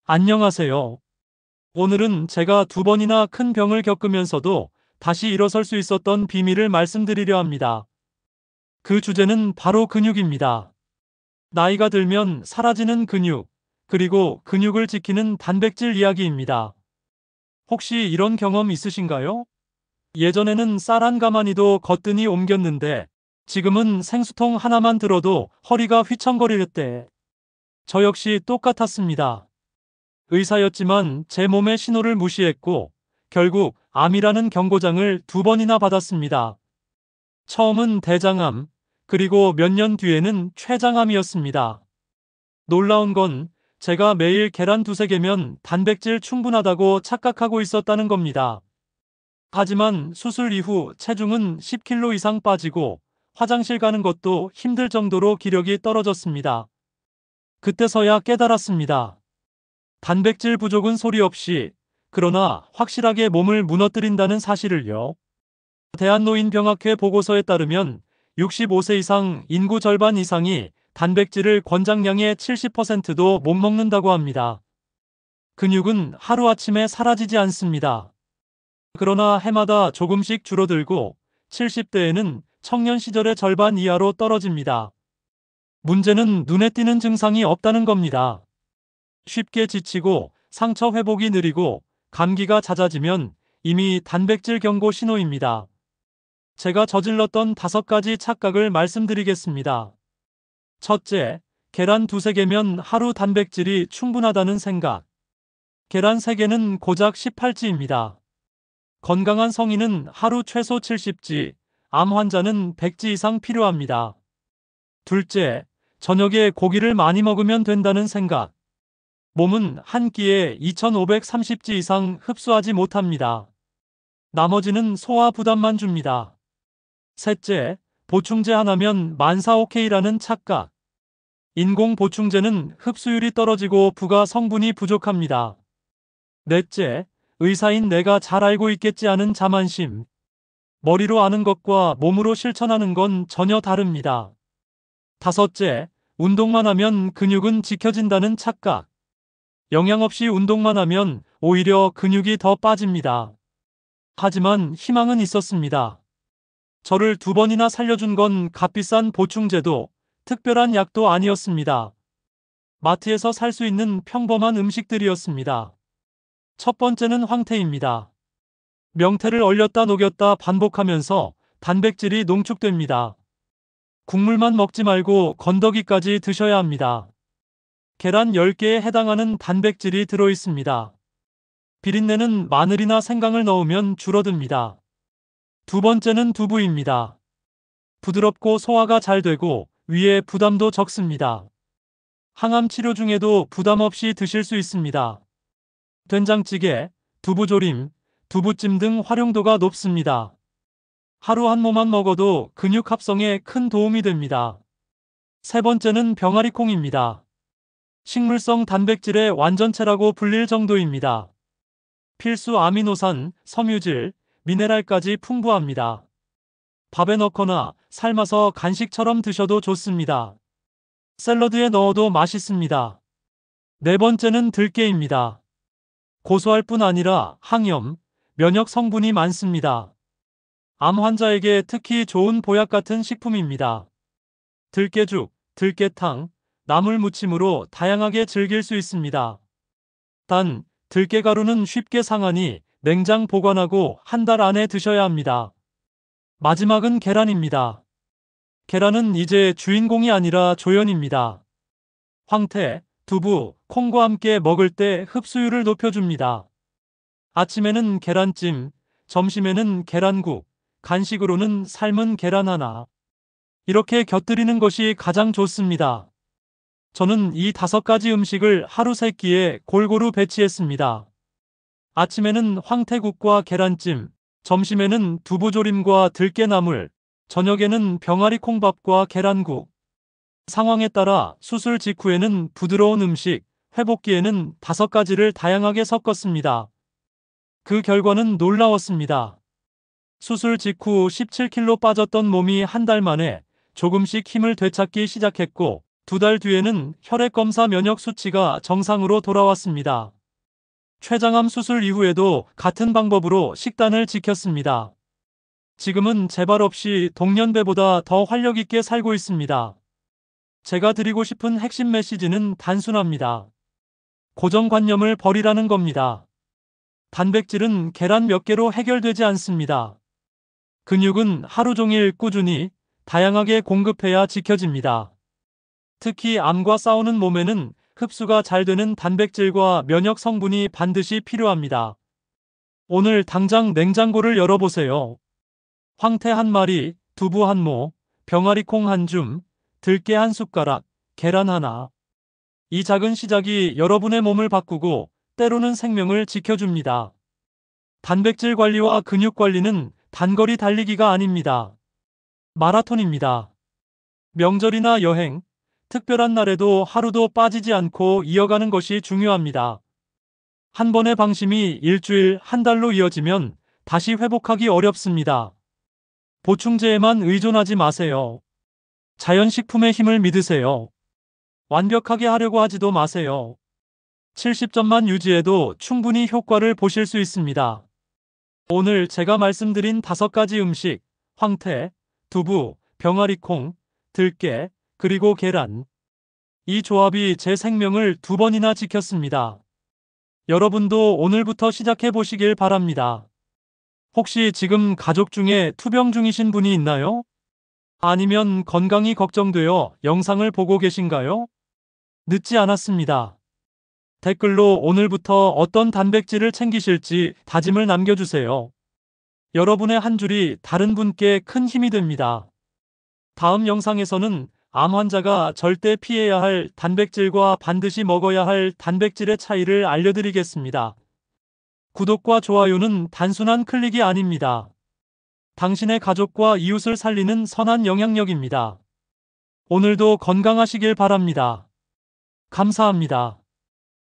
안녕하세요. 오늘은 제가 2번이나 큰 병을 겪으면서도 다시 일어설 수 있었던 비밀을 말씀드리려 합니다. 그 주제는 바로 근육입니다. 나이가 들면 사라지는 근육, 그리고 근육을 지키는 단백질 이야기입니다. 혹시 이런 경험 있으신가요? 예전에는 쌀 한 가마니도 거뜬히 옮겼는데 지금은 생수통 하나만 들어도 허리가 휘청거릴 때 저 역시 똑같았습니다. 의사였지만 제 몸의 신호를 무시했고 결국 암이라는 경고장을 2번이나 받았습니다. 처음은 대장암, 그리고 몇 년 뒤에는 췌장암이었습니다. 놀라운 건 제가 매일 계란 2~3개면 단백질 충분하다고 착각하고 있었다는 겁니다. 하지만 수술 이후 체중은 10kg 이상 빠지고 화장실 가는 것도 힘들 정도로 기력이 떨어졌습니다. 그때서야 깨달았습니다. 단백질 부족은 소리 없이, 그러나 확실하게 몸을 무너뜨린다는 사실을요. 대한노인병학회 보고서에 따르면 65세 이상 인구 절반 이상이 단백질을 권장량의 70%도 못 먹는다고 합니다. 근육은 하루아침에 사라지지 않습니다. 그러나 해마다 조금씩 줄어들고 70대에는 청년 시절의 절반 이하로 떨어집니다. 문제는 눈에 띄는 증상이 없다는 겁니다. 쉽게 지치고 상처 회복이 느리고 감기가 잦아지면 이미 단백질 경고 신호입니다. 제가 저질렀던 5가지 착각을 말씀드리겠습니다. 첫째, 계란 2~3개면 하루 단백질이 충분하다는 생각. 계란 3개는 고작 18지입니다. 건강한 성인은 하루 최소 70지, 암 환자는 100지 이상 필요합니다. 둘째, 저녁에 고기를 많이 먹으면 된다는 생각. 몸은 한 끼에 2530지 이상 흡수하지 못합니다. 나머지는 소화 부담만 줍니다. 셋째, 보충제 하나면 만사 오케이라는 착각. 인공 보충제는 흡수율이 떨어지고 부가 성분이 부족합니다. 넷째, 의사인 내가 잘 알고 있겠지 하는 자만심. 머리로 아는 것과 몸으로 실천하는 건 전혀 다릅니다. 다섯째, 운동만 하면 근육은 지켜진다는 착각. 영양 없이 운동만 하면 오히려 근육이 더 빠집니다. 하지만 희망은 있었습니다. 저를 2번이나 살려준 건 값비싼 보충제도 특별한 약도 아니었습니다. 마트에서 살 수 있는 평범한 음식들이었습니다. 첫 번째는 황태입니다. 명태를 얼렸다 녹였다 반복하면서 단백질이 농축됩니다. 국물만 먹지 말고 건더기까지 드셔야 합니다. 계란 10개에 해당하는 단백질이 들어있습니다. 비린내는 마늘이나 생강을 넣으면 줄어듭니다. 두 번째는 두부입니다. 부드럽고 소화가 잘 되고 위에 부담도 적습니다. 항암 치료 중에도 부담 없이 드실 수 있습니다. 된장찌개, 두부조림, 두부찜 등 활용도가 높습니다. 하루 한 모만 먹어도 근육 합성에 큰 도움이 됩니다. 세 번째는 병아리콩입니다. 식물성 단백질의 완전체라고 불릴 정도입니다. 필수 아미노산, 섬유질, 미네랄까지 풍부합니다. 밥에 넣거나 삶아서 간식처럼 드셔도 좋습니다. 샐러드에 넣어도 맛있습니다. 네 번째는 들깨입니다. 고소할 뿐 아니라 항염, 면역 성분이 많습니다. 암 환자에게 특히 좋은 보약 같은 식품입니다. 들깨죽, 들깨탕, 나물 무침으로 다양하게 즐길 수 있습니다. 단, 들깨가루는 쉽게 상하니 냉장 보관하고 한 달 안에 드셔야 합니다. 마지막은 계란입니다. 계란은 이제 주인공이 아니라 조연입니다. 황태, 두부, 콩과 함께 먹을 때 흡수율을 높여줍니다. 아침에는 계란찜, 점심에는 계란국, 간식으로는 삶은 계란 하나. 이렇게 곁들이는 것이 가장 좋습니다. 저는 이 5가지 음식을 하루 3끼에 골고루 배치했습니다. 아침에는 황태국과 계란찜, 점심에는 두부조림과 들깨나물, 저녁에는 병아리 콩밥과 계란국. 상황에 따라 수술 직후에는 부드러운 음식, 회복기에는 5가지를 다양하게 섞었습니다. 그 결과는 놀라웠습니다. 수술 직후 17kg 빠졌던 몸이 한 달 만에 조금씩 힘을 되찾기 시작했고 2달 뒤에는 혈액검사 면역 수치가 정상으로 돌아왔습니다. 췌장암 수술 이후에도 같은 방법으로 식단을 지켰습니다. 지금은 재발 없이 동년배보다 더 활력 있게 살고 있습니다. 제가 드리고 싶은 핵심 메시지는 단순합니다. 고정관념을 버리라는 겁니다. 단백질은 계란 몇 개로 해결되지 않습니다. 근육은 하루 종일 꾸준히 다양하게 공급해야 지켜집니다. 특히 암과 싸우는 몸에는 흡수가 잘 되는 단백질과 면역 성분이 반드시 필요합니다. 오늘 당장 냉장고를 열어보세요. 황태 한 마리, 두부 한 모, 병아리콩 한 줌, 들깨 한 숟가락, 계란 하나. 이 작은 시작이 여러분의 몸을 바꾸고 때로는 생명을 지켜줍니다. 단백질 관리와 근육 관리는 단거리 달리기가 아닙니다. 마라톤입니다. 명절이나 여행, 특별한 날에도 하루도 빠지지 않고 이어가는 것이 중요합니다. 한 번의 방심이 일주일, 한 달로 이어지면 다시 회복하기 어렵습니다. 보충제에만 의존하지 마세요. 자연식품의 힘을 믿으세요. 완벽하게 하려고 하지도 마세요. 70점만 유지해도 충분히 효과를 보실 수 있습니다. 오늘 제가 말씀드린 5가지 음식, 황태, 두부, 병아리콩, 들깨, 그리고 계란. 이 조합이 제 생명을 2번이나 지켰습니다. 여러분도 오늘부터 시작해 보시길 바랍니다. 혹시 지금 가족 중에 투병 중이신 분이 있나요? 아니면 건강이 걱정되어 영상을 보고 계신가요? 늦지 않았습니다. 댓글로 오늘부터 어떤 단백질을 챙기실지 다짐을 남겨주세요. 여러분의 한 줄이 다른 분께 큰 힘이 됩니다. 다음 영상에서는 암 환자가 절대 피해야 할 단백질과 반드시 먹어야 할 단백질의 차이를 알려드리겠습니다. 구독과 좋아요는 단순한 클릭이 아닙니다. 당신의 가족과 이웃을 살리는 선한 영향력입니다. 오늘도 건강하시길 바랍니다. 감사합니다.